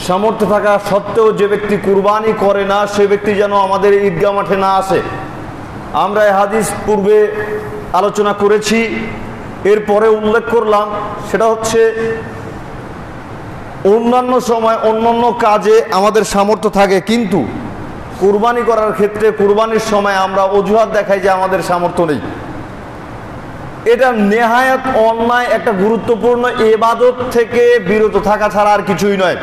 সামর্থ্য থাকা সত্ত্বেও যে ব্যক্তি কুরবানি করে না সে ব্যক্তি যেন আমাদের ঈদগাহ মাঠে না আসে। আমরা এই হাদিস পূর্বে আলোচনা করেছি, এরপরে উল্লেখ করলাম, সেটা হচ্ছে অন্যান্য সময় অন্যান্য কাজে আমাদের সামর্থ্য থাকে, কিন্তু কুরবানি করার ক্ষেত্রে কুরবানির সময় আমরা অজুহাত দেখাই যে আমাদের সামর্থ্য নেই। এটা নেহায়াত অন্যায়, একটা গুরুত্বপূর্ণ ইবাদত থেকে বিরত থাকা ছাড়া আর কিছুই নয়।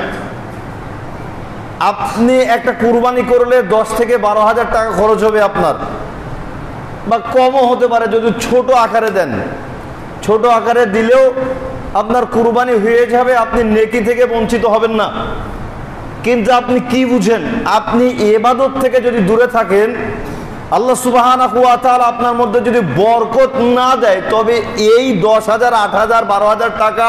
আপনি একটা কুরবানি করলে 10 থেকে 12,000 টাকা খরচ হবে আপনার, বা কমও হতে পারে যদি ছোট আকারে দেন। ছোট আকারে দিলেও আপনার কুরবানি হয়ে যাবে, আপনি নেকি থেকে বঞ্চিত হবেন না। কিন্তু আপনি কি বুঝেন, আপনি ইবাদত থেকে যদি দূরে থাকেন, আল্লাহ সুবহানাহু ওয়া তাআলা আপনার মধ্যে যদি বরকত না দেয়, তবে এই 10,000, 8,000, 12,000 টাকা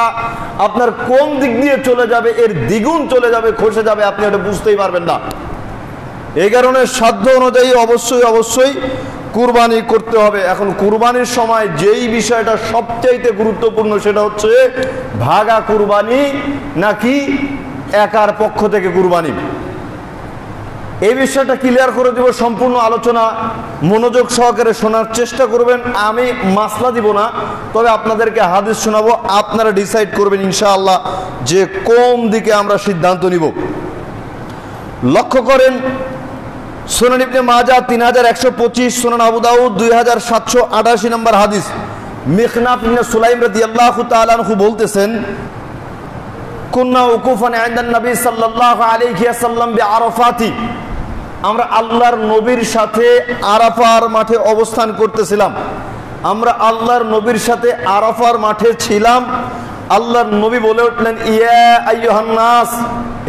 আপনার কোন দিক দিয়ে চলে যাবে, এর দ্বিগুণ চলে যাবে, খসে যাবে, আপনি এটা বুঝতেই পারবেন না। এই কারণে সাধ্য অনুযায়ী অবশ্যই কুরবানি করতে হবে। এখন কুরবানির সময় যেই বিষয়টা সবচাইতে গুরুত্বপূর্ণ সেটা হচ্ছে ভাগা কুরবানি নাকি একার পক্ষ থেকে কুরবানি। এই বিষয়টা ক্লিয়ার করে দেব। সম্পূর্ণ আলোচনা মনোযোগ সহকারে শোনার চেষ্টা করবেন। আমি মাসলা দিব না, তবে আপনাদেরকে হাদিস শোনাবো, আপনারা ডিসাইড করবেন ইনশাআল্লাহ যে কোন দিকে আমরা সিদ্ধান্ত নিব। লক্ষ্য করেন, সুনান ইবনে মাজাহ 3125, সুনান আবু দাউদ 2788 নম্বর হাদিস। মিখনাফ ইবনে সুলাইম রাদিয়াল্লাহু তাআলা আনহু বলতেছেন, কুন্না উকুফান ইনদান নবী সাল্লাল্লাহু আলাইহি ওয়াসাল্লাম বিআরাফাতি, আমরা আল্লাহর নবীর সাথে আরাফার মাঠে অবস্থান করতেছিলাম। আমরা আল্লাহর নবীর সাথে আরাফার মাঠে ছিলাম। আল্লাহর নবী বলে উঠলেন, ইয়া আইয়ুহান নাস,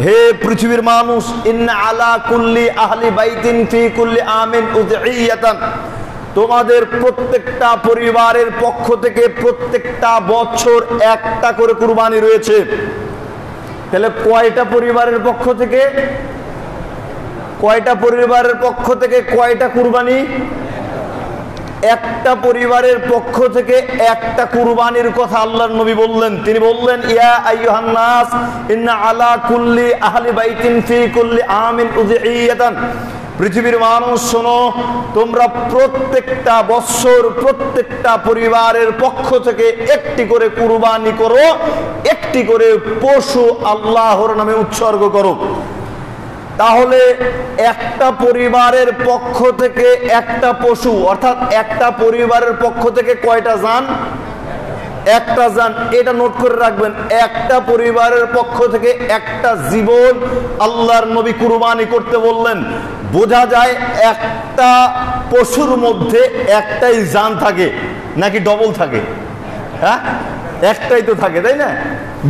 হে পৃথিবীর মানুষ, ইন্না আলা কুল্লি আহলি বাইতিন ফি কুল্লি আমিন উযইয়াতান, তোমাদের প্রত্যেকটা পরিবারের পক্ষ থেকে প্রত্যেকটা বছর একটা করে কুরবানি রয়েছে। তাহলে কয়টা পরিবারের পক্ষ থেকে কয়টা কুরবানি? একটা পরিবারের পক্ষ থেকে একটা কুরবানির কথা আল্লাহর নবী বললেন। তিনি বললেন, ইয়া আইয়ুহান নাস ইন্না আলা কুল্লি আহলি বাইতিন ফি কুল্লি আমিন উযইয়াতান, পৃথিবীর মানুষ শোনো, তোমরা প্রত্যেকটা বছর প্রত্যেকটা পরিবারের পক্ষ থেকে একটি করে কুরবানি করো, একটি করে পশু আল্লাহর নামে উৎসর্গ করো। তাহলে একটা পরিবারের পক্ষ থেকে একটা পশু, অর্থাৎ একটা পরিবারের পক্ষ থেকে কয়টা জান? একটা জান। এটা নোট করে রাখবেন, একটা পরিবারের পক্ষ থেকে একটা জীবন আল্লাহর নবী কুরবানি করতে বললেন। বোঝা যায় একটা পশুর মধ্যে একটাই জান থাকে নাকি ডবল থাকে? হ্যাঁ, একটাই তো থাকে, তাই না?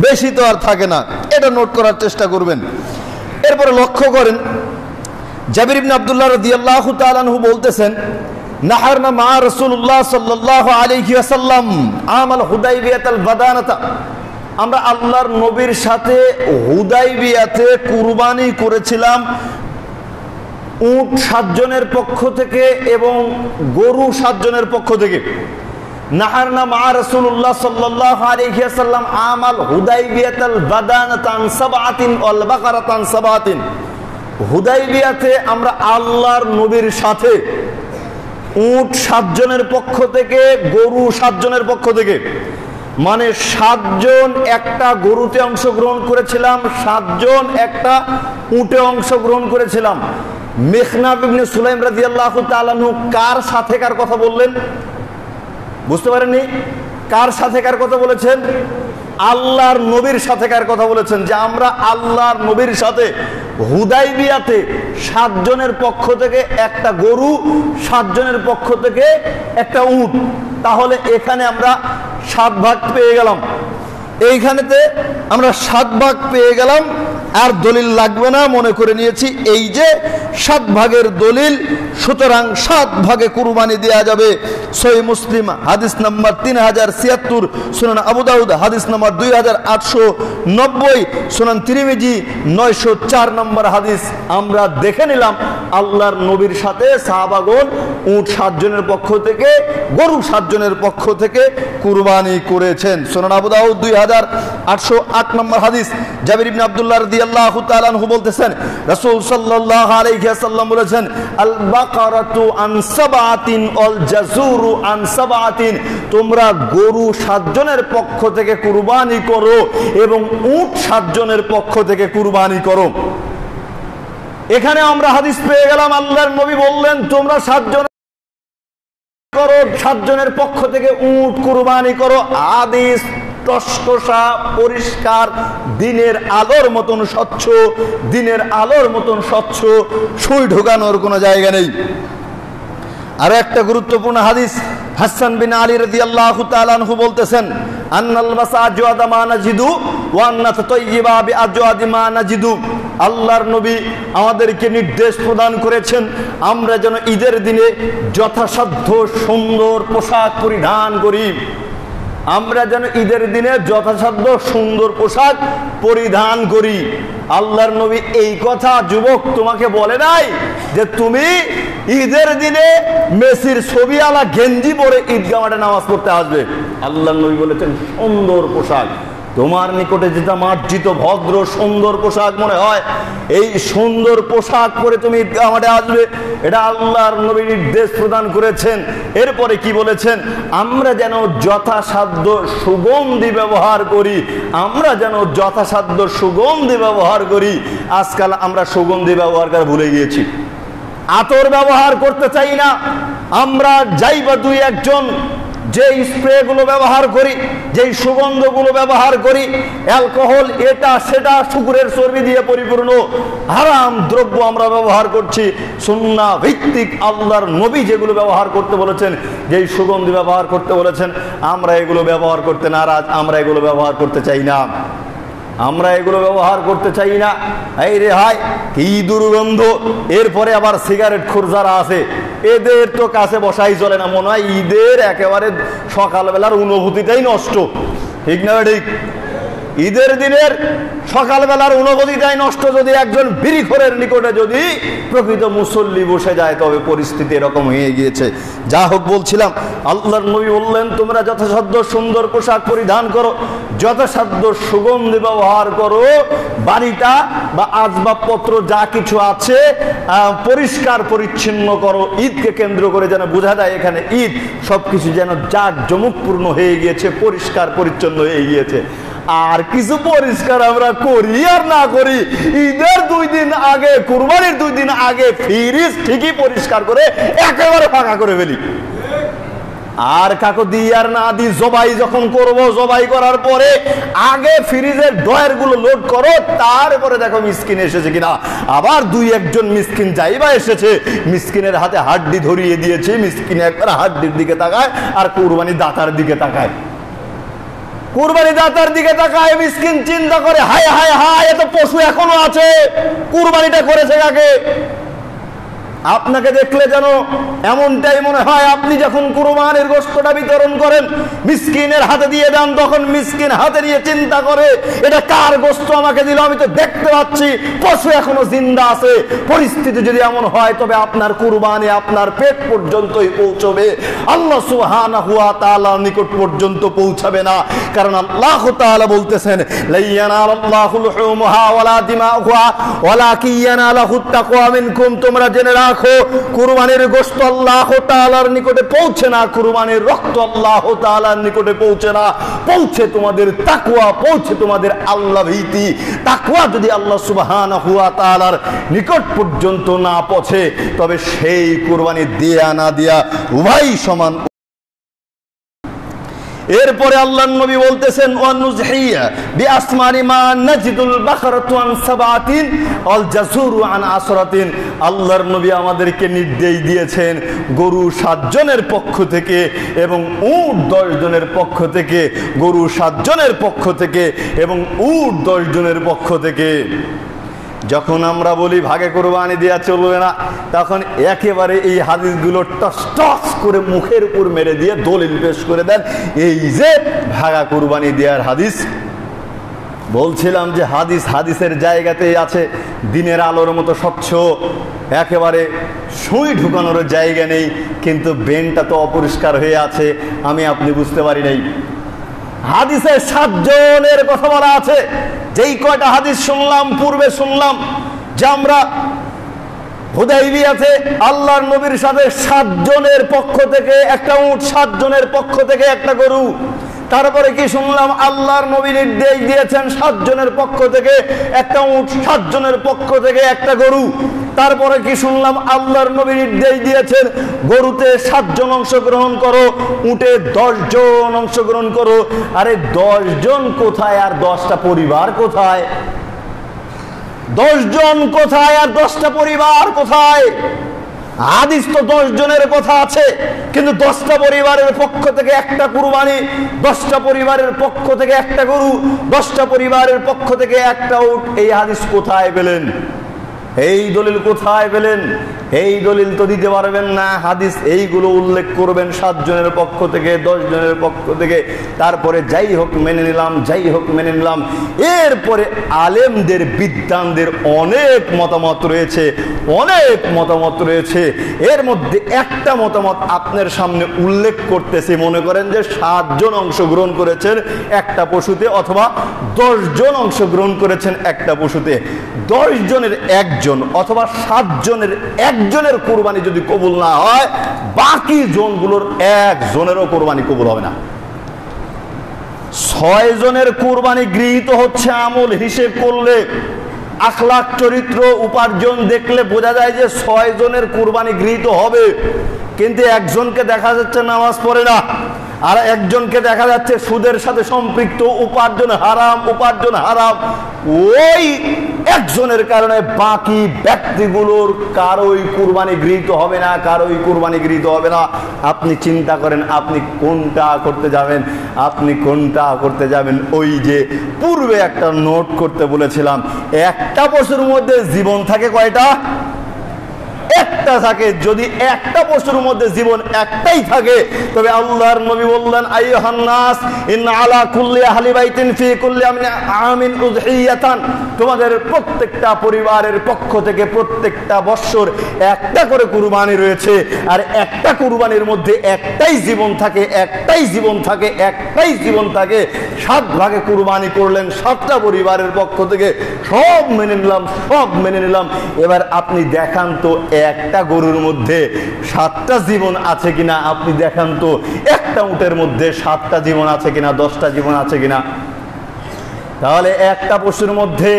বেশি তো আর থাকে না। এটা নোট করার চেষ্টা করবেন। এরপরে লক্ষ্য করেন, জাবির ইবনে আব্দুল্লাহ রাদিয়াল্লাহু তাআলা আনহু বলতেছেন, নাহারনা মা রাসূলুল্লাহ সাল্লাল্লাহু আলাইহি ওয়াসাল্লাম আমাল হুদাইবিয়াতাল বাদানাতা, আমরা আল্লাহর নবীর সাথে হুদাইবিয়াতে কুরবানি করেছিলাম উট 7 জনের পক্ষ থেকে এবং গরু 7 জনের পক্ষ থেকে। নাহারনা মা রাসূলুল্লাহ সাল্লাল্লাহু আলাইহি ওয়াসাল্লাম আমাল হুদাইবিয়াতাল বাদানাতান সাবআতিন ওয়াল বাকারাতান সাবআতিন, হুদাইবিয়াতে আমরা আল্লাহর নবীর সাথে উট 7 জনের পক্ষ থেকে, গরু 7 জনের পক্ষ থেকে, মানে 7 জন একটা গরুতে অংশগ্রহণ করেছিলাম, 7 জন একটা উটে অংশগ্রহণ করেছিলাম। মিখনাফ ইবনে সুলাইম রাদিয়াল্লাহু তাআলা আনহু কার সাথে কার কথা বললেন? বুঝতে পারেননি? কার সাথে কার কথা বলেছেন? আল্লাহর নবীর সাথে কার কথা বলেছেন, যে আমরা আল্লাহর নবীর সাথে হুদাইবিয়াতে 7 জনের পক্ষ থেকে একটা গরু, 7 জনের পক্ষ থেকে একটা উট। তাহলে এখানে আমরা 7 ভাগ পেয়ে গেলাম। এইখানেতে আমরা 7 ভাগ পেয়ে গেলাম, আর দলিল লাগবে না, মনে করে নিয়েছি এই যে 7 ভাগের দলিল, সুতরাং 7 ভাগে কুরবানি দেওয়া যাবে। সহিহ মুসলিম হাদিস নাম্বার 3076, সুনান আবু দাউদ হাদিস নাম্বার 2890, সুনান তিরমিজি 904 নম্বর হাদিস। আমরা দেখে নিলাম আল্লাহর নবীর সাথে সাহাবাগণ উট 7 জনের পক্ষ থেকে, গরু 7 জনের পক্ষ থেকে কুরবানি করেছেন। সুনান আবু দাউদ 2808 নম্বর হাদিস। জাবির ইবনে আব্দুল্লাহ রাদিয়াল্লাহু রাদিয়াল্লাহু তাআলা আনহু বলতেছেন, রাসূল সাল্লাল্লাহু আলাইহি ওয়াসাল্লাম বলেছেন, আল বাকারাতু আন সাবাতিন ওয়াল জাযুরু আন সাবাতিন, তোমরা গরু 7 জনের পক্ষ থেকে কুরবানি করো এবং উট 7 জনের পক্ষ থেকে কুরবানি করো। এখানে আমরা হাদিস পেয়ে গেলাম, আল্লাহর নবী বললেন তোমরা 7 জন করো, 7 জনের পক্ষ থেকে উট কুরবানি করো। হাদিস টসটসা পরিষ্কার, দিনের আলোর মতন স্বচ্ছ, দিনের আলোর মতন স্বচ্ছ, সুই ঢোকানোর কোনো জায়গা নেই। আর একটা গুরুত্বপূর্ণ হাদিস, হাসান বিন আলী রাদিয়াল্লাহু তাআলা আনহু বলতেছেন, আন্নাল মাসাজিদা মা নাজিদু ওয়া আন্নাত তাইয়্যিবা বিআজওয়াদি মা নাজিদু। আল্লাহর নবী আমাদেরকে নির্দেশ প্রদান করেছেন আমরা যেন ঈদের দিনে যথাসাধ্য সুন্দর পোশাক পরিধান করি। আমরা যেন ঈদের দিনে যথাসাধ্য সুন্দর পোশাক পরিধান করি। আল্লাহর নবী এই কথা যুবক তোমাকে বলে নাই যে তুমি ঈদের দিনে মেসির ছবিওয়ালা গেঞ্জি পরে ঈদগাহ মাঠে নামাজ পড়তে আসবে। আল্লাহর নবী বলেছেন সুন্দর পোশাক, তোমার নিকটে যেটা মার্জিত ভদ্র সুন্দর পোশাক মনে হয়, এই সুন্দর পোশাক পরে তুমি ঈদগাহ মাঠে আসবে, এটা আল্লাহর নবী নির্দেশ প্রদান করেছেন। এরপরে কি বলেছেন, আমরা যেন যথাসাধ্য সুগন্ধি ব্যবহার করি, আমরা যেন যথাসাধ্য সুগন্ধি ব্যবহার করি। আজকাল আমরা সুগন্ধি ব্যবহার করে ভুলে গিয়েছি, আতর ব্যবহার করতে চাই না। আমরা যাই বা 2-1 যে স্প্রে গুলো ব্যবহার করি, যেই সুগন্ধগুলো ব্যবহার করি, অ্যালকোহল এটা সেটা শুকরের চর্বি দিয়ে পরিপূর্ণ হারাম দ্রব্য আমরা ব্যবহার করছি। সুন্নাহ ভিত্তিক আল্লাহর নবী যেগুলো ব্যবহার করতে বলেছেন, যেই সুগন্ধি ব্যবহার করতে বলেছেন, আমরা এগুলো ব্যবহার করতে নারাজ, আমরা এগুলো ব্যবহার করতে চাই না, আমরা এগুলো ব্যবহার করতে চাই না। এই রে হায় কি দুর্গন্ধ। এরপরে আবার সিগারেট খোর যারা আছে এদের তো কাছে বসাই চলে না, মনে হয় ঈদের একেবারে সকালবেলার অনুভূতিটাই নষ্ট, ঠিক না ঠিক? ঈদের দিনের সকালবেলার অনুভূতিটাই নষ্ট। যদি একজন বিড়িখোরের নিকটে যদি প্রকৃত মুসল্লি বসে যায় তবে পরিস্থিতি এরকম হয়ে গিয়েছে। যা হোক বলছিলাম, আল্লাহর নবী বললেন তোমরা যথাসাধ্য সুন্দর পোশাক পরিধান করো, যথাসাধ্য সুগন্ধি ব্যবহার করো, বাড়িটা বা আসবাবপত্র যা কিছু আছে পরিষ্কার পরিচ্ছন্ন করো। ঈদকে কেন্দ্র করে যেন বোঝা যায় এখানে ঈদ, সবকিছু যেন জাঁকজমকপূর্ণ হয়ে গিয়েছে, পরিষ্কার পরিচ্ছন্ন হয়ে গিয়েছে। আর কিছু পরিষ্কার আমরা করি আর না করি, ঈদের 2 দিন আগে, কুরবানির 2 দিন আগে ফ্রিজ ঠিকই পরিষ্কার করে একেবারে ফাঁকা করে ফেলি। আর কাকু দিই আর না দিই, জবাই যখন করব, জবাই করার পরে আগে ফ্রিজের ড্রয়ার গুলো লোড করো, তারপরে দেখো মিসকিন এসেছে কিনা। আবার 2-1 মিসকিন যাইবা এসেছে, মিসকিনের হাতে হাড্ডি ধরিয়ে দিয়েছে, মিসকিন একবার হাড্ডির দিকে তাকায় আর কুরবানি দাতার দিকে তাকায়। কুরবানি দাতার দিকে তাকায়, মিসকিন চিন্তা করে হায় হায় হায় এত পশু এখনো আছে, কুরবানিটা করেছে কাকে? আপনাকে দেখলে যেন এমনটাই মনে হয় আপনি যখন কুরবানির গোশতটা বিতরণ করেন, মিসকিনের হাতে দিয়ে দেন, তখন মিসকিন হাতে নিয়ে চিন্তা করে এটা কার গোশত আমাকে দিল, আমি তো দেখতে পাচ্ছি পশু এখনো জিন্দা আছে। পরিস্থিতি যদি এমন হয় তবে আপনার কুরবানি আপনার পেট পর্যন্তই পৌঁছবে, আল্লাহ সুবহানাহু ওয়া তাআলার নিকট পর্যন্ত পৌঁছাবে না। কারণ আল্লাহ তাআলা বলতেছেন লা ইয়ানালাল্লাহু লুহুমুহা ওয়ালা দিমাউহা ওয়ালাকিন ইয়ানালাহুত তাকওয়া মিনকুম। তোমরা জেনে রাখো কুরবানির গোশত আল্লাহ তাআলার নিকটে পৌঁছে না, কুরবানির রক্ত আল্লাহ তাআলার নিকটে পৌঁছে না, পৌঁছে তোমাদের তাকওয়া, পৌঁছে তোমাদের আল্লাহ ভীতি। তাকওয়া যদি আল্লাহ সুবহানাহু ওয়া তাআলার নিকট পর্যন্ত না পৌঁছে তবে সেই কুরবানি দেয়া না দেয়া উভয় সমান। এরপরে আল্লাহর নবী বলতেছেন ওয়ানুজহিয়া বিআসমানি মা নাজিদুল বাকারাতু আন সাবাতিন ওয়াল জাসুরু আন আসরাতিন। আল্লাহর নবী আমাদেরকে নির্দেশ দিয়েছেন গরু 7 জনের পক্ষ থেকে এবং উট 10 জনের পক্ষ থেকে, গরু 7 জনের পক্ষ থেকে এবং উট 10 জনের পক্ষ থেকে। যখন আমরা বলি ভাগে কুরবানি দেয়া চলবে না, তখন একেবারে এই হাদিসগুলো টস টস করে মুখের উপর মেরে দিয়ে দলিল পেশ করে দেন এই যে ভাগা কুরবানি দেওয়ার হাদিস। বলছিলাম যে হাদিসের জায়গাতেই আছে, দিনের আলোর মতো স্বচ্ছ, একেবারে সুই ঢুকানোর জায়গা নেই, কিন্তু বেনটা তো অপরিষ্কার হয়ে আছে, আমি আপনি বুঝতে পারি নাই। হাদিসে 7 জনের কথা বলা আছে। যেই কয়টা হাদিস শুনলাম, পূর্বে শুনলাম যে আমরা হুদাইবিয়াতে আল্লাহর নবীর সাথে 7 জনের পক্ষ থেকে একটা উট, 7 জনের পক্ষ থেকে একটা গরু। তারপরে কি শুনলাম, আল্লাহর নবী নির্দেশ দিয়েছেন 7 জনের পক্ষ থেকে একটা উট, 7 জনের পক্ষ থেকে একটা গরু। তারপরে কি শুনলাম, আল্লাহর নবী নির্দেশ দিয়েছেন গরুতে 7 জন অংশগ্রহণ করো, উটে 10 জন অংশগ্রহণ করো। আরে 10 জন কোথায় আর 10টা পরিবার কোথায়? 10 জন কোথায় আর 10টা পরিবার কোথায়? হাদিস তো 10 জনের কথা আছে, কিন্তু 10টা পরিবারের পক্ষ থেকে একটা কুরবানি, 10টা পরিবারের পক্ষ থেকে একটা গরু, 10টা পরিবারের পক্ষ থেকে একটা উট। এই হাদিস কোথায় পেলেন? এই দলিল কোথায় পেলেন? এই দলিল তো দিতে পারবেন না। হাদিস এইগুলো উল্লেখ করবেন 7 জনের পক্ষ থেকে, 10 জনের পক্ষ থেকে। তারপরে যাই হোক মেনে নিলাম, যাই হোক মেনে নিলাম। এরপরে আলেমদের, বিদ্বানদের অনেক মতামত রয়েছে, অনেক মতামত রয়েছে। এর মধ্যে একটা মতামত আপনার সামনে উল্লেখ করতেছি। মনে করেন যে 7 জন অংশগ্রহণ করেছেন একটা পশুতে, অথবা 10 জন অংশগ্রহণ করেছেন একটা পশুতে। 10 জনের একজন অথবা 7 জনের একজনের কোরবানি যদি কবুল না হয়, বাকি জনগুলোর একজনেরও কোরবানি কবুল হবে না। 6 জনের কোরবানি গৃহীত হচ্ছে আমল হিসেব করলে, আখলাক, চরিত্র, উপার্জন দেখলে বোঝা যায় যে 6 জনের কোরবানি গৃহীত হবে। কিন্তু একজনকে দেখা যাচ্ছে নামাজ পড়ে না, আর একজনকে দেখা যাচ্ছে সুদের সাথে সম্পৃক্ত, উপার্জন হারাম, উপার্জন হারাম। ওই একজনের কারণে বাকি ব্যক্তিগুলোর কারোই কুরবানি গৃহীত হবে না, কারোই কুরবানি গৃহীত হবে না। আপনি চিন্তা করেন আপনি কোনটা করতে যাবেন, আপনি কোনটা করতে যাবেন। ওই যে পূর্বে একটা নোট করতে বলেছিলাম, একটা পশুর মধ্যে জীবন থাকে কয়টা? একটা থাকে। যদি একটা পশুর মধ্যে জীবন একটাই থাকে, তবে আল্লাহর নবী বললেন, আইয়ুহান নাস ইন্না আলা কুল্লি আহলি বাইতিন ফি কুল্লি আমিন উযহিয়াতান, তোমাদের প্রত্যেকটা পরিবারের পক্ষ থেকে প্রত্যেকটা বৎসর একটা করে কুরবানি রয়েছে। আর একটা কুরবানির মধ্যে একটাই জীবন থাকে, একটাই জীবন থাকে, একটাই জীবন থাকে। 7 ভাগে কুরবানি করলেন 7টা পরিবারের পক্ষ থেকে। সব মেনে নিলাম, সব মেনে নিলাম। এবার আপনি দেখান তো একটা গরুর মধ্যে 7টা জীবন আছে কিনা, আপনি দেখান তো একটা উটের মধ্যে 7টা জীবন আছে কিনা, 10টা জীবন আছে কিনা। তাহলে একটা পশুর মধ্যে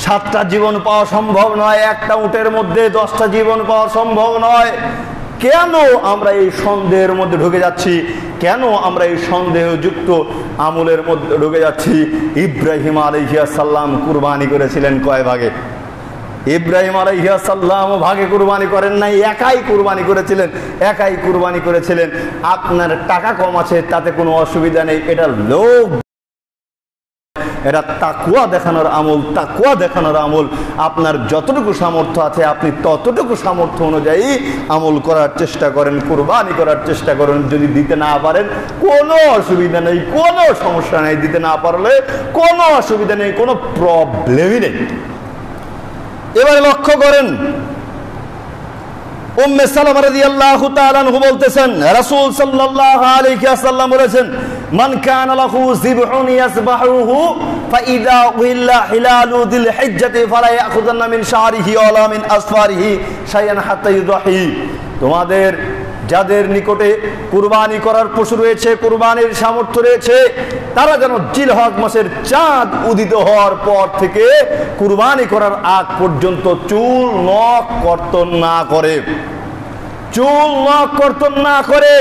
7টা জীবন পাওয়া সম্ভব নয়, একটা উটের মধ্যে 10টা জীবন পাওয়া সম্ভব নয়। কেন আমরা এই সন্দেহের মধ্যে ঢুকে যাচ্ছি? কেন আমরা এই সন্দেহযুক্ত আমলের মধ্যে ঢুকে যাচ্ছি? ইব্রাহিম আলাইহিস সালাম কুরবানি করেছিলেন কয় ভাগে? ইব্রাহিম আলাইহিস সালাম ভাগে কুরবানি করেন নাই, একাই কুরবানি করেছিলেন, একাই কুরবানি করেছিলেন। আপনার টাকা কম আছে তাতে কোনো অসুবিধা নেই, এটা লোভ, এটা তাকওয়া দেখানোর আমল, তাকওয়া দেখানোর আমল। আপনার যতটুকু সামর্থ্য আছে আপনি ততটুকু সামর্থ্য অনুযায়ী আমল করার চেষ্টা করেন, কুরবানি করার চেষ্টা করেন। যদি দিতে না পারেন কোনো অসুবিধা নেই, কোনো সমস্যা নেই। দিতে না পারলে কোনো অসুবিধা নেই, কোনো প্রবলেমই নেই। এবারে লক্ষ্য করেন, উম্মে সালামা রাদিয়াল্লাহু তাআলা আনহু বলতেছেন, রাসূল সাল্লাল্লাহু আলাইহি ওয়াসাল্লাম বলেছেন, মান কানা লাহু যিবহুন ইয়াসবাহুহু ফাইদা উহিল্লা হিলালু যিল হিজ্জাতি ফালা ইয়াখুযান্না মিন শারিহি ওয়ালা মিন আসফারিহি শাইআন হাত্তা ইউদাহি। তোমাদের যাদের নিকটে কুরবানি করার পশু রয়েছে, কুরবানির সামর্থ্য রয়েছে, তারা যেন জিলহজ মাসের চাঁদ উদিত হওয়ার পর থেকে কুরবানি করার আগ পর্যন্ত চুল নখ কর্তন না করে, চুল নখ কর্তন না করে।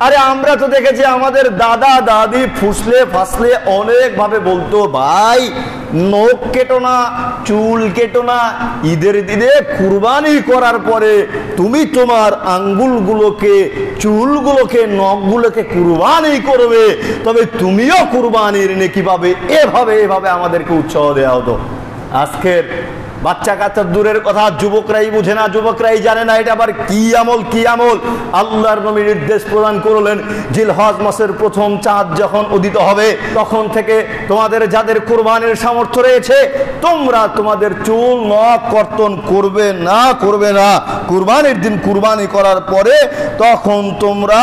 আরে আমরা তো দেখেছি আমাদের দাদা দাদি ফুসলে ফাসলে অনেক ভাবে বলতো, ভাই নখ কেটো না, চুল কেটো না, ঈদের দিনে কুরবানি করার পরে তুমি তোমার আঙ্গুলগুলোকে, চুলগুলোকে, নখগুলোকে কুরবানি করবে, তবে তুমিও কুরবানির নেকি পাবে। এভাবে এভাবে আমাদেরকে উৎসাহ দেওয়া হতো। আজকের বাচ্চা কাচ্চা দূরের কথা, যুবকরাই বুঝে না, যুবকরাই জানে না এটা আবার কি আমল, কি আমল। আল্লাহর নবী নির্দেশ প্রদান করলেন, জিলহজ মাসের প্রথম চাঁদ যখন উদিত হবে তখন থেকে তোমাদের যাদের কুরবানির সামর্থ্য রয়েছে তোমরা তোমাদের চুল নখ কর্তন করবে না, করবে না। কুরবানির দিন কুরবানি করার পরে তখন তোমরা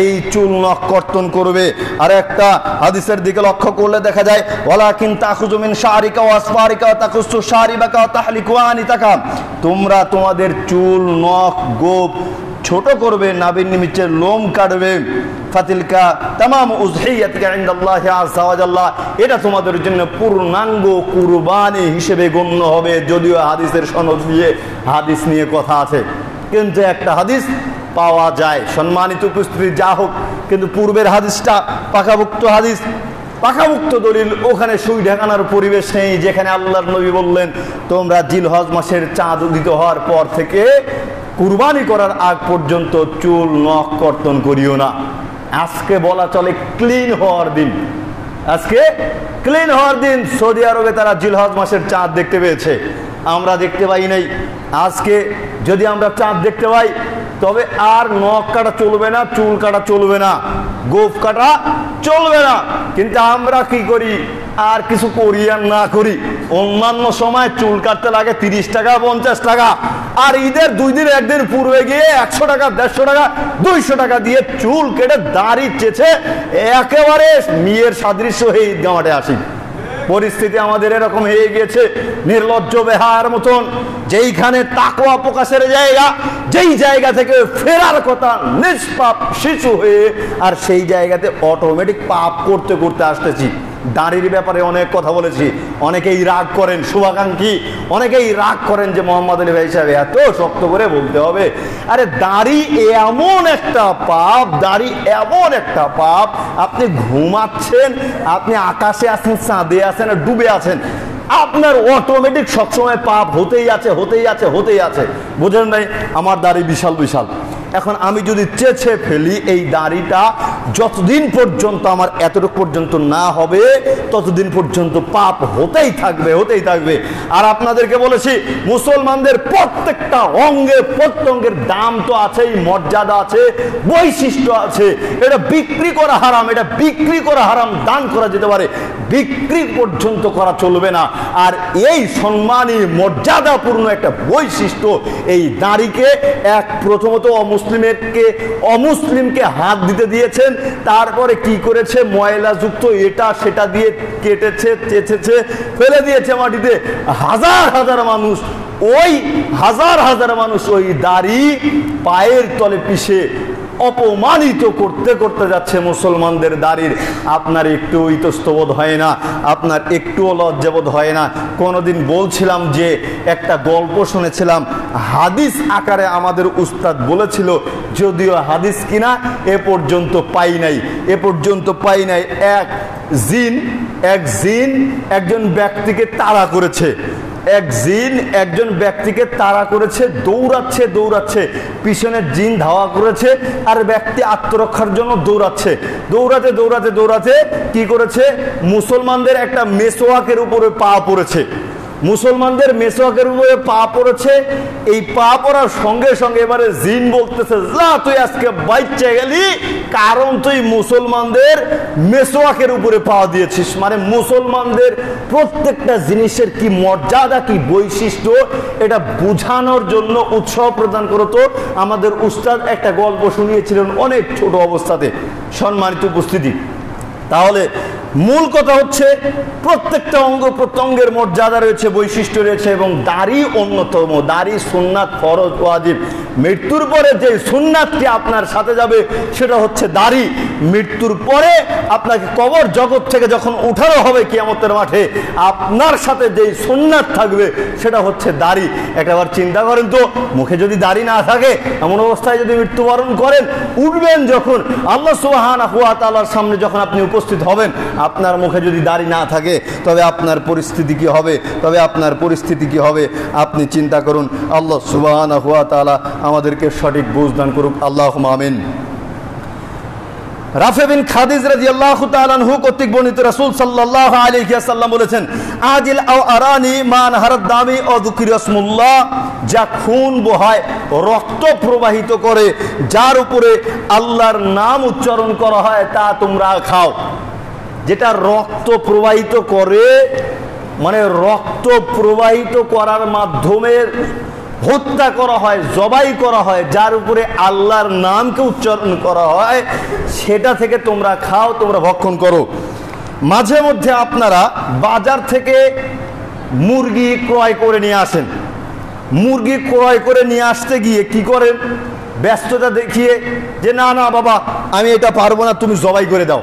এই চুল নখ কর্তন করবে। আর একটা হাদিসের দিকে লক্ষ্য করলে দেখা যায়, ওয়ালাকিন তাখুযু মিন শারিকা ওয়া আসফারিকা ওয়া তাকুসু শারিবাকা ওয়া তাহলিকু আনিতাকা, তোমরা তোমাদের চুল নখ গোপ ছোট করবে, নাভির নিচের লোম কাটবে। ফাতিলকা তামাম উযহিয়াতিকা ইনদাল্লাহি আযজা ওয়া জাল্লা, এটা তোমাদের জন্য পূর্ণাঙ্গ কুরবানি হিসেবে গণ্য হবে। যদিও হাদিসের সনদ দিয়ে হাদিস নিয়ে কথা আছে, কিন্তু একটা হাদিস পাওয়া যায়। সম্মানিত উপস্থিতি, যা হোক, কিন্তু পূর্বের হাদিসটা পাকাভুক্ত হাদিস, পাকাভুক্ত দলিল। ওখানে সুই ঢাকানোর পরিবেশ নেই, যেখানে আল্লাহর নবী বললেন তোমরা জিলহজ মাসের চাঁদ উদিত হওয়ার পর থেকে কুরবানি করার আগ পর্যন্ত চুল নখ কর্তন করিও না। আজকে বলা চলে ক্লিন হওয়ার দিন, আজকে ক্লিন হওয়ার দিন। সৌদি আরবে তারা জিলহজ মাসের চাঁদ দেখতে পেয়েছে, আমরা দেখতে পাই নাই। আজকে যদি আমরা চাঁদ দেখতে পাই তবে আর নখ কাটা চলবে না, চুল কাটা চলবে না, গোফ কাটা চলবে না। কিন্তু আমরা কি করি, আর কিছু করি আর না করি। অন্যান্য সময় চুল কাটতে লাগে 30 টাকা 50 টাকা, আর ঈদের 2 দিন 1 দিন পূর্বে গিয়ে 100 টাকা 150 টাকা 200 টাকা দিয়ে চুল কেটে দাড়ি চেঁচে একেবারে মেয়ের সাদৃশ্য হয়ে ঈদগাহ মাঠে আসি। পরিস্থিতি আমাদের এরকম হয়ে গিয়েছে, নির্লজ্জ বেহার মতন। যেইখানে তাকওয়া প্রকাশের জায়গা, যেই জায়গা থেকে ফেরার কথা নিষ্পাপ শিশু হয়ে, আর সেই জায়গাতে অটোমেটিক পাপ করতে করতে আসতেছি। দাড়ির ব্যাপারে অনেক কথা বলেছি, অনেকেই রাগ করেন, শুভাকাঙ্ক্ষী অনেকেই রাগ করেন যে মোহাম্মদ আলী ভাই সাহেব এত শক্ত করে বলতে হবে। আরে দাড়ি এমন একটা পাপ, দাড়ি এমন একটা পাপ, আপনি ঘুমাচ্ছেন, আপনি আকাশে আছেন, চাঁদে আছেন, ডুবে আছেন, আপনার অটোমেটিক সবসময় পাপ হতেই আছে, হতেই আছে, হতেই আছে। বুঝেন নাই? আমার দাড়ি বিশাল বিশাল। এখন আমি যদি চেঁচে ফেলি, এই দাড়িটা যতদিন পর্যন্ত আমার এতটুকু পর্যন্ত না হবে ততদিন পর্যন্ত পাপ হতেই থাকবে, হতেই থাকবে। আর আপনাদেরকে বলেছি, মুসলমানদের প্রত্যেকটা অঙ্গে প্রত্যঙ্গের দাম তো আছেই, মর্যাদা আছে, বৈশিষ্ট্য আছে। এটা বিক্রি করা হারাম, এটা বিক্রি করা হারাম। দান করা যেতে পারে, বিক্রি পর্যন্ত করা চলবে না। আর এই সম্মানী মর্যাদাপূর্ণ একটা বৈশিষ্ট্য এই দাড়িকে প্রথমত অমুসলিমকে হাত দিতে দিয়েছেন, তারপরে কি করেছে, ময়লাযুক্ত এটা সেটা দিয়ে কেটেছে, চেঁচেছে, ফেলে দিয়েছে মাটিতে। হাজার হাজার মানুষ, ওই হাজার হাজার মানুষ ওই দাড়ি পায়ের তলে পিষে অপমানিত করতে করতে যাচ্ছে মুসলমানদের দাড়ির। আপনার একটু ইতস্তবোধ হয় না, আপনার একটুও লজ্জাবোধ হয় না? কোনোদিন বলছিলাম যে একটা গল্প শুনেছিলাম, হাদিস আকারে আমাদের উস্তাদ বলেছিল, যদিও হাদিস কিনা এ পর্যন্ত পাই নাই, এ পর্যন্ত পাই নাই। এক জিন একজন ব্যক্তিকে তাড়া করেছে, এক জিন একজন ব্যক্তিকে তাড়া করেছে, দৌড়াচ্ছে দৌড়াচ্ছে, পিছনে জিন ধাওয়া করেছে, আর ব্যক্তি আত্মরক্ষার জন্য দৌড়াচ্ছে। দৌড়াতে দৌড়াতে দৌড়াতে কি করেছে, মুসলমানদের একটা মেসোয়াকের উপরে পা পড়েছে। মুসলমানদের মেসোয়াকের উপরে পা পড়েছে। এই পা পড়ার সঙ্গে সঙ্গে এবারে জিন বলতেছে, যা তুই আজকে বাইচে গেলি, কারণ তুই মুসলমানদের মেসোয়াকের উপরে পা দিয়েছিস। মানে মুসলমানদের প্রত্যেকটা জিনিসের কি মর্যাদা, কি বৈশিষ্ট্য, এটা বোঝানোর জন্য উৎসাহ প্রদান করতো। আমাদের উস্তাদ একটা গল্প শুনিয়েছিলেন অনেক ছোট অবস্থাতে। সম্মানিত উপস্থিতি, তাহলে মূল কথা হচ্ছে প্রত্যেকটা অঙ্গ প্রত্যঙ্গের মর্যাদা রয়েছে, বৈশিষ্ট্য রয়েছে, এবং দাড়ি অন্যতম। দাড়ি সুন্নাত, ফরজ, ওয়াজিব। মৃত্যুর পরে যে সুন্নাতটি আপনার সাথে যাবে সেটা হচ্ছে দাড়ি। মৃত্যুর পরে আপনাকে কবর জগৎ থেকে যখন উঠানো হবে কিয়ামতের মাঠে, আপনার সাথে যেই সুন্নাত থাকবে সেটা হচ্ছে দাড়ি। একবার চিন্তা করেন তো, মুখে যদি দাড়ি না থাকে, এমন অবস্থায় যদি মৃত্যুবরণ করেন, উঠবেন যখন আল্লাহ সুবহানাহু ওয়া তাআলার সামনে যখন আপনি উপস্থিত হবেন, আপনার মুখে যদি দাড়ি না থাকে তবে আপনার পরিস্থিতি কি হবে, তবে আপনার পরিস্থিতি কি হবে আপনি চিন্তা করুন। আল্লাহ সুবহানাহু ওয়া তাআলা আমাদেরকে সঠিক বুঝ দান করুক। আল্লাহুম্মা আমিন। রাফি বিন খাদিজ রাদিয়াল্লাহু তাআলা আনহু কর্তৃক বর্ণিত রাসূল সাল্লাল্লাহু আলাইহি ওয়াসাল্লাম বলেছেন, আদিল আও আরানি মান হারাদ দামি ও যুকির রাসমুল্লাহ, যা খুন বহায়, রক্ত প্রবাহিত করে, যার উপরে আল্লাহর নাম উচ্চারণ করা হয় তা তোমরা খাও। যেটা রক্ত প্রবাহিত করে, মানে রক্ত প্রবাহিত করার মাধ্যমে হত্যা করা হয়, জবাই করা হয়, যার উপরে আল্লাহর নামকে উচ্চারণ করা হয়, সেটা থেকে তোমরা খাও, তোমরা ভক্ষণ করো। মাঝে মধ্যে আপনারা বাজার থেকে মুরগি ক্রয় করে নিয়ে আসেন। মুরগি ক্রয় করে নিয়ে আসতে গিয়ে কি করেন? ব্যস্ততা দেখিয়ে যে না না বাবা আমি এটা পারবো না, তুমি জবাই করে দাও,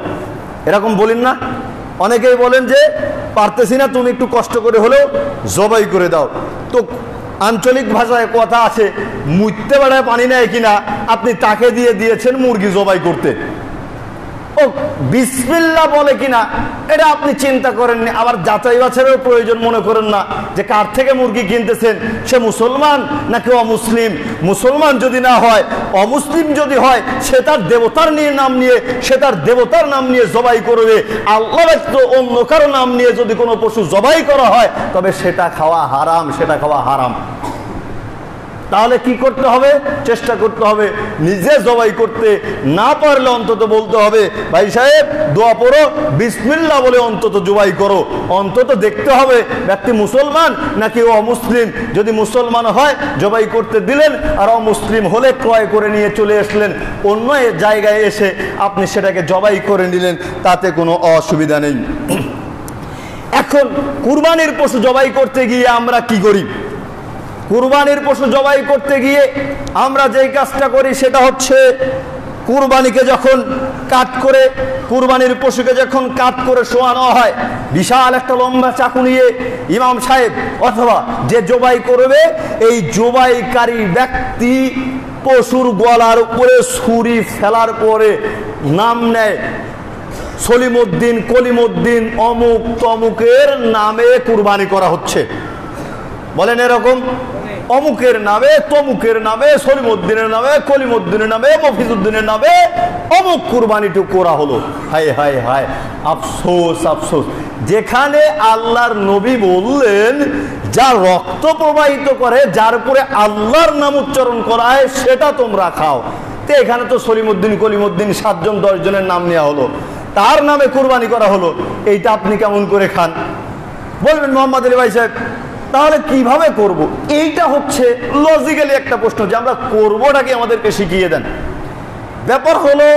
এরকম বলেন না? অনেকেই বলেন যে পারতেছি না, তুমি একটু কষ্ট করে হলেও জবাই করে দাও। তো আঞ্চলিক ভাষায় কথা আছে, মুইতে বেড়ায় পানি নেয় কিনা, আপনি তাকে দিয়ে দিয়েছেন মুরগি জবাই করতে, ও বিসমিল্লাহ বলে কিনা এটা আপনি চিন্তা করেননি। আবার যাচাই বাছাইয়ের প্রয়োজন মনে করেন না যে কার থেকে মুরগি কিনতেছেন, সে মুসলমান নাকি অমুসলিম। মুসলমান যদি না হয়, অমুসলিম যদি হয়, সে তার দেবতার নাম নিয়ে, সে তার দেবতার নাম নিয়ে জবাই করবে। আল্লাহ ব্যতীত অন্য কারো নাম নিয়ে যদি কোনো পশু জবাই করা হয়, তবে সেটা খাওয়া হারাম, সেটা খাওয়া হারাম। তাহলে কি করতে হবে? চেষ্টা করতে হবে নিজে জবাই করতে, না পারলে অন্তত বলতে হবে ভাই সাহেব দোয়া পড়ো, বিসমিল্লাহ বলে অন্তত জবাই করো। অন্তত দেখতে হবে ব্যক্তি মুসলমান নাকি অমুসলিম। যদি মুসলমান হয় জবাই করতে দিলেন, আর অমুসলিম হলে ক্রয় করে নিয়ে চলে আসলেন, অন্য জায়গায় এসে আপনি সেটাকে জবাই করে নিলেন, তাতে কোনো অসুবিধা নেই। এখন কুরবানির পশু জবাই করতে গিয়ে আমরা কি করি? কুরবানির পশু জবাই করতে গিয়ে আমরা যেই কাজটা করি সেটা হচ্ছে, কুরবানিকে যখন কাট করে, কুরবানির পশুকে যখন কাট করে শোয়ানো হয়, বিশাল একটা লম্বা চাকু নিয়ে ইমাম সাহেব অথবা যে জবাই করবে, এই জবাইকারী ব্যক্তি পশুর গলার উপরে ছুরি ফেলার পরে নাম নেয়, সলিমউদ্দিন, কলিমউদ্দিন, অমুক তমুকের নামে কুরবানি করা হচ্ছে। বলেন এরকম? অমুকের নামে, তমুকের নামে, সলিমউদ্দিনের নামে, কলিমউদ্দিনের নামে, মফিজউদ্দিনের নামে অমুক কুরবানিটু করা হলো। হায় হায় হায়, আফসোস আফসোস। যেখানে আল্লাহর নবী বললেন যা রক্ত প্রবাহিত করে, যার উপরে আল্লাহর নাম উচ্চারণ করা হয়, সেটা তোমরা খাও। তো এখানে তো সলিমউদ্দিন, কলিমউদ্দিন 7 জন 10 জনের নাম নেওয়া হলো, তার নামে কুরবানি করা হলো। এইটা আপনি কেমন করে খান? বলবেন মোহাম্মদ আলী ভাই সাহেব তাহলে কিভাবে করব? এইটা হচ্ছে লজিক্যালি একটা প্রশ্ন যে আমরা করবোটাকে আমাদেরকে শিখিয়ে দেন। ব্যাপার হলো,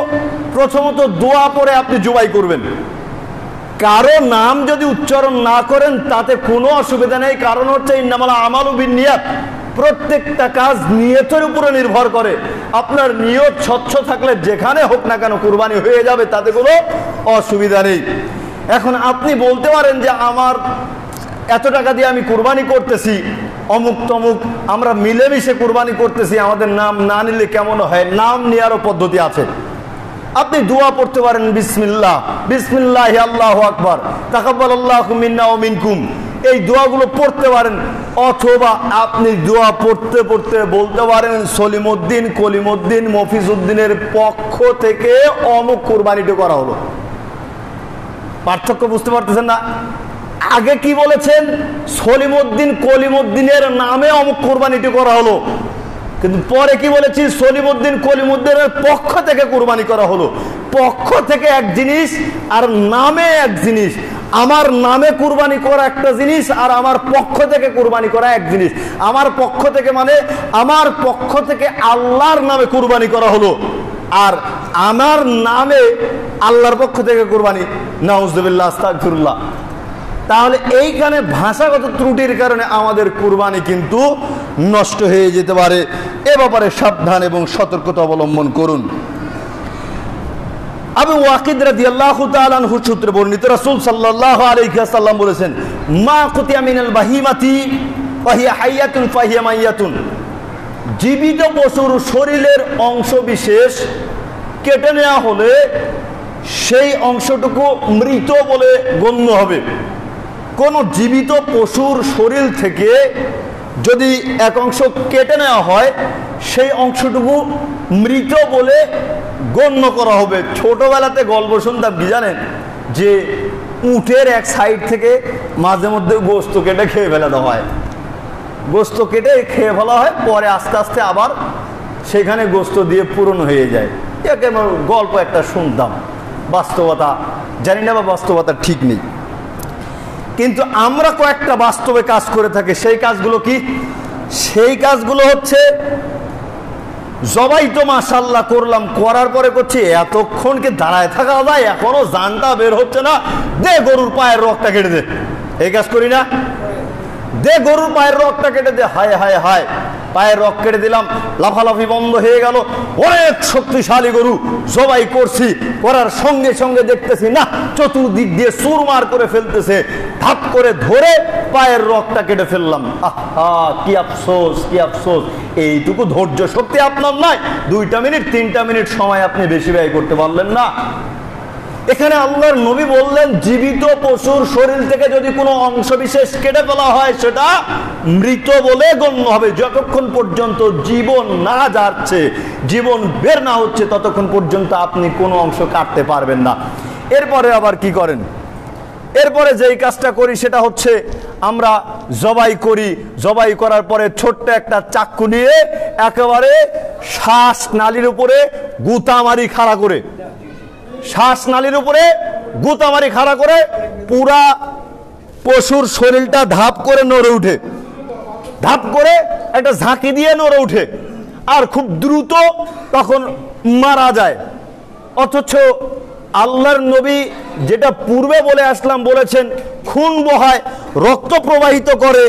প্রথমত দোয়া পড়ে আপনি জবাই করবেন। কারো নাম যদি উচ্চারণ না করেন তাতে কোনো অসুবিধা নেই, কারণ হচ্ছে ইন্নামাল আমালু বিন্নিয়াত, প্রত্যেকটা কাজ নিয়তের উপরে নির্ভর করে। আপনার নিয়ত স্বচ্ছ থাকলে যেখানে হোক না কেন কুরবানি হয়ে যাবে, তাতে কোনো অসুবিধা নেই। এখন আপনি বলতে পারেন যে আমার এত টাকা দিয়ে আমি কুরবানি করতেছি, অমুক তমুক আমরা মিলেমিশে কুরবানি করতেছি, আমাদের নাম না নিলে কেমন হয়? নাম নেওয়ারও পদ্ধতি আছে। আপনি দোয়া পড়তে পারেন, বিসমিল্লাহ, বিসমিল্লাহ আল্লাহু আকবার, তাকাব্বালাল্লাহু মিন্না ওয়া মিনকুম, এই দোয়াগুলো পড়তে পারেন। অথবা আপনি দোয়া পড়তে পড়তে বলতে পারেন সলিমউদ্দিন, কলিমউদ্দিন, মফিজউদ্দিনের পক্ষ থেকে অমুক কুরবানিটা করা হলো। পার্থক্য বুঝতে পারতেছেন না? আগে কি বলেছেন? সলিমউদ্দিন, কলিমউদ্দিনের নামে অমুক কুরবানিটি করা হলো, কিন্তু পরে কি বলেছি? সলিমউদ্দিন, কলিমউদ্দিনের পক্ষ থেকে কুরবানি করা হলো। পক্ষ থেকে এক জিনিস আর নামে এক জিনিস। আমার নামে কুরবানি করা একটা জিনিস, আর আমার পক্ষ থেকে কুরবানি করা এক জিনিস। আমার পক্ষ থেকে মানে আমার পক্ষ থেকে আল্লাহর নামে কুরবানি করা হলো, আর আমার নামে আল্লাহর পক্ষ থেকে কুরবানি। নাউজুবিল্লাহ, আস্তাগফিরুল্লাহ। তাহলে এইখানে ভাষাগত ত্রুটির কারণে আমাদের কুরবানি কিন্তু নষ্ট হয়ে যেতে পারে। এ ব্যাপারে সাবধান এবং সতর্কতা অবলম্বন করুন। আবু ওয়াকিদ রাদিয়াল্লাহু তাআলা আনহু সূত্রে বর্ণিত, রাসূল সাল্লাল্লাহু আলাইহি ওয়াসাল্লাম বলেছেন, মা কুতিয়া মিনাল বাহিমাতি ফাহিয়া হাইয়াতুন ফাহিয়া মাইয়াতুন, জীবিত পশুর শরীরের অংশ বিশেষ কেটে নেওয়া হলে সেই অংশটুকু মৃত বলে গণ্য হবে। কোন জীবিত পশুর শরীর থেকে যদি এক অংশ কেটে নেওয়া হয়, সেই অংশটুকু মৃত বলে গণ্য করা হবে। ছোটবেলাতে গল্প শুনতাম কি জানেন, যে উটের এক সাইড থেকে মাঝে মধ্যে গোস্ত কেটে খেয়ে ফেলাতে হয়, গোস্ত কেটে খেয়ে ফেলা হয়, পরে আস্তে আস্তে আবার সেখানে গোস্ত দিয়ে পূরণ হয়ে যায়। একে গল্প একটা শুনতাম, বাস্তবতা জানি না বা বাস্তবতা ঠিক নেই, কিন্তু আমরা কয়েকটা বাস্তবে কাজ করে থাকি। সেই কাজগুলো কি? সেই কাজগুলো হচ্ছে জবাই তো মাশাআল্লাহ করলাম, করার পরে করছি এতক্ষণ কি দাঁড়ায় থাকা যায়, এখনো জানটা বের হচ্ছে না, দে গরুর পায়ের রগটা কেটে দে। এই কাজ করি না? দে গরুর পায়ের রগটা কেটে দে। হায় হায় হায়, পায়ের রগ কেটে দিলাম, লাফালাফি বন্ধ হয়ে গেল, অনেক শক্তিশালী গরু জবাই করছি, করার সঙ্গে সঙ্গে দেখতেছি না চতুর্দিক দিয়ে চুরমার করে ফেলতেছে, ধাপ করে ধরে পায়ের রগটা কেটে ফেললাম। আহা, কি আফসোস, কি আফসোস। এইটুকু ধৈর্য শক্তি আপনার নাই, 2 মিনিট 3 মিনিট সময় আপনি বেশি ব্যয় করতে পারলেন না। এখানে আল্লাহর নবী বললেন, জীবিত পশুর শরীর থেকে যদি কোনো অংশ বিশেষ কেটে ফেলা হয় সেটা মৃত বলে গণ্য হবে। যতক্ষণ পর্যন্ত জীবন না যাচ্ছে, জীবন বের না হচ্ছে, ততক্ষণ পর্যন্ত আপনি কোনো অংশ কাটতে পারবেন না। এরপরে আবার কি করেন? এরপরে যেই কাজটা করি সেটা হচ্ছে আমরা জবাই করি। জবাই করার পরে ছোট্ট একটা চাক্কু নিয়ে একেবারে শ্বাস নালীর উপরে গুতামারি খাড়া করে, শ্বাসনালীর উপরে গুতামারি খাড়া করে পুরা পশুর শরীরটা ধাপ করে নড়ে উঠে, ধাপ করে একটা ঝাঁকি দিয়ে নড়ে উঠে, আর খুব দ্রুত তখন মারা যায়। অথচ আল্লাহর নবী যেটা পূর্বে বলে আসলাম, বলেছেন খুন বহায়, রক্ত প্রবাহিত করে,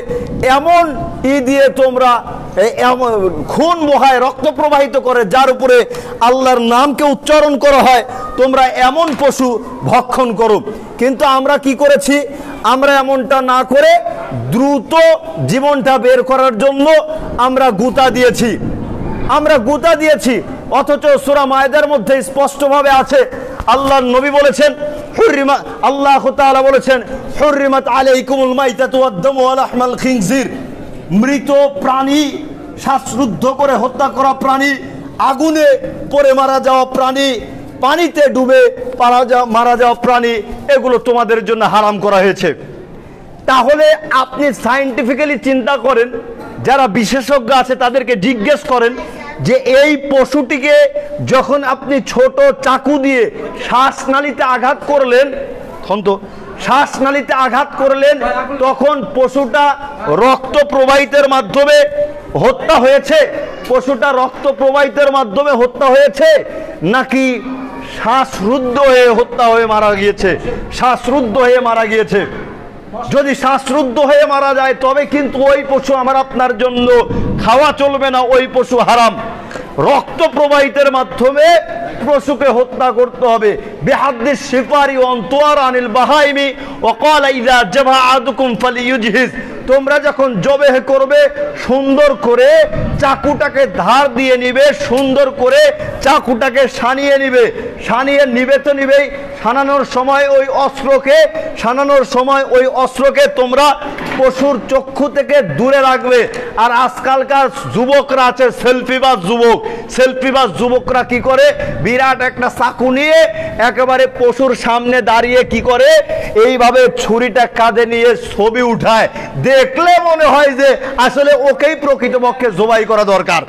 এমন দিয়ে তোমরা খুন বহায়, রক্ত প্রবাহিত করে, যার উপরে আল্লাহর নামকে উচ্চারণ করা হয়, তোমরা এমন পশু ভক্ষণ করো। কিন্তু আমরা কি করেছি? আমরা এমনটা না করে দ্রুত জীবনটা বের করার জন্য আমরা গুতা দিয়েছি, আমরা গুতা দিয়েছি। অথচ সূরা মায়েদার মধ্যে স্পষ্টভাবে আছে, আল্লাহর নবী বলেছেন, হুররিমাত, আল্লাহ তাআলা বলেছেন, হুররিমাত আলাইকুমুল মাইতাতু ওয়াদ-দামু ওয়া লাহমাল খিনজির, মৃত প্রাণী, শ্বাসরুদ্ধ করে হত্যা করা প্রাণী, আগুনে পড়ে মারা যাওয়া প্রাণী, পানিতে ডুবে মারা যাওয়া প্রাণী, এগুলো তোমাদের জন্য হারাম করা হয়েছে। তাহলে আপনি সায়েন্টিফিক্যালি চিন্তা করেন, যারা বিশেষজ্ঞ আছে তাদেরকে জিজ্ঞেস করেন যে এই পশুটিকে যখন আপনি ছোট চাকু দিয়ে শ্বাসনালীতে আঘাত করলেন, শ্বাসনালীতে আঘাত করলেন, তখন পশুটা রক্ত প্রবাহিতের মাধ্যমে হত্যা হয়েছে? পশুটা রক্ত প্রবাহিতের মাধ্যমে হত্যা হয়েছে, নাকি শ্বাসরুদ্ধ হয়ে হত্যা হয়ে মারা গিয়েছে? শ্বাসরুদ্ধ হয়ে মারা গিয়েছে। যদি শ্বাসরুদ্ধ হয়ে মারা যায় তবে কিন্তু ওই পশু আমার আপনার জন্য খাওয়া চলবে না, ওই পশু হারাম। রক্ত প্রবাহিতের মাধ্যমে পশুকে হত্যা করতে হবে। বিহাদ্দিস শিফারি ওয়ান্তুয়ার আনিল বাহাইমি ওয়া ক্বালা ইযা জাবা আদুকুম ফালিইউজহিজ, তোমরা যখন জবেহ করবে সুন্দর করে চাকুটাকে ধার দিয়ে নিবে, সুন্দর করে চাকুটাকে সানিয়ে নিবে। সানিয়ে নিবে তো নিবেই, সানানোর সময় ওই অস্ত্রকে তোমরা পশুর চক্ষু থেকে দূরে রাখবে। আর আজকালকার যুবকরা আছে সেলফিবাজ যুবকরা কি করে, বিরাট একটা চাকু নিয়ে একেবারে পশুর সামনে দাঁড়িয়ে কি করে, এইভাবে ছুরিটা কাঁধে নিয়ে ছবি উঠায়। দেখলে মনে হয় যে আসলে ওকেই প্রকৃতপক্ষে জবাই করা দরকার।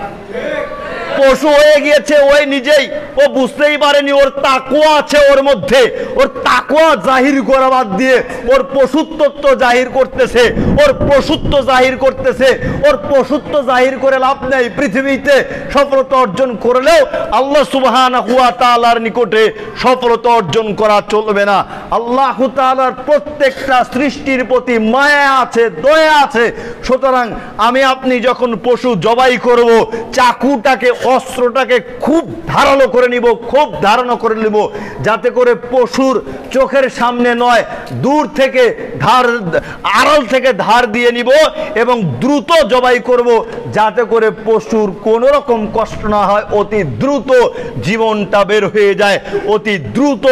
পশু হয়ে গিয়েছে ওই নিজেই, ও বুঝতেই পারেনি ওর তাকওয়া আছে ওর মধ্যে, ওর তাকওয়া জাহির করা বাদ দিয়ে ওর পশুত্ব জাহির করতেছে, ওর পশুত্ব জাহির করতেছে। ওর পশুত্ব জাহির করে লাভ নেই। পৃথিবীতে সফলতা অর্জন করলেও আল্লাহ সুবহানাহু ওয়া তাআলার নিকটে সফলতা অর্জন করা চলবে না। আল্লাহ তাআলার প্রত্যেকটা সৃষ্টির প্রতি মায়া আছে, দয়া আছে। সুতরাং আমি আপনি যখন পশু জবাই করব, চাকুটাকে, অস্ত্রটাকে খুব ধারালো করে নিব, খুব ধারালো করে নিব, যাতে করে পশুর চোখের সামনে নয়, দূর থেকে আড়াল থেকে ধার দিয়ে নিব এবং দ্রুত জবাই করব, যাতে করে পশুর কোনো রকম কষ্ট না হয়, অতি দ্রুত জীবনটা বের হয়ে যায়, অতি দ্রুত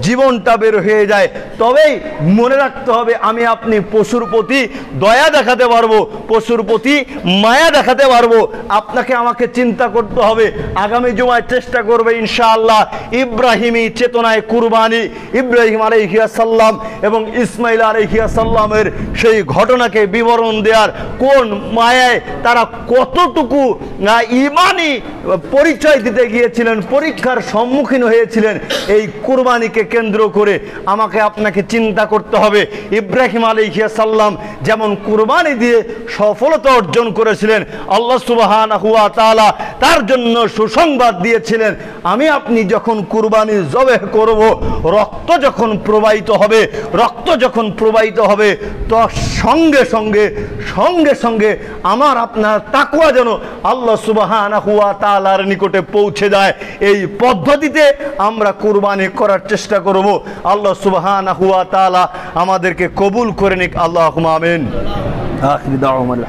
জীবনটা বের হয়ে যায়। তবেই মনে রাখতে হবে আমি আপনি পশুর প্রতি দয়া দেখাতে পারবো, পশুর প্রতি মায়া দেখাতে পারবো। আপনাকে আমাকে চিন্তা করতে হবে, আগামী জুমায় চেষ্টা করবে ইনশাআল্লাহ ইব্রাহিমী চেতনায় কুরবানি, ইব্রাহিম আলাইহিস সালাম এবং ইসমাইল আলাইহিস সালামের সেই ঘটনাকে বিবরণ দেওয়ার, কোন মায়ায় তারা কতটুকু ঈমানি পরিচয় দিতে গিয়েছিলেন, পরীক্ষার সম্মুখীন হয়েছিলেন, এই কুরবানিকে কেন্দ্র করে আমাকে আপনাকে চিন্তা করতে হবে। ইব্রাহিম আলাইহিস সালাম যেমন কুরবানি দিয়ে সফলতা অর্জন করেছিলেন, আল্লাহ সুবহানাহু ওয়া তাআলা তার জন্য সুসংবাদ দিয়েছিলেন, আমি আপনি যখন কুরবানি জবেহ করব, রক্ত যখন প্রবাহিত হবে, রক্ত যখন প্রবাহিত হবে, তো সঙ্গে সঙ্গে সঙ্গে সঙ্গে আমার আপনার তাকওয়া যেন আল্লাহ সুবহানাহু ওয়া তাআলার নিকটে পৌঁছে যায়। এই পদ্ধতিতে আমরা কুরবানি করার চেষ্টা করব। আল্লাহ সুবহানাহু ওয়া তাআলা আমাদেরকে কবুল করে নিক। আল্লাহুম্মা আমিন। আখির দাওয়ানা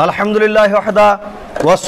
আলহামদুলিল্লাহি ওয়াহদা ওয়াস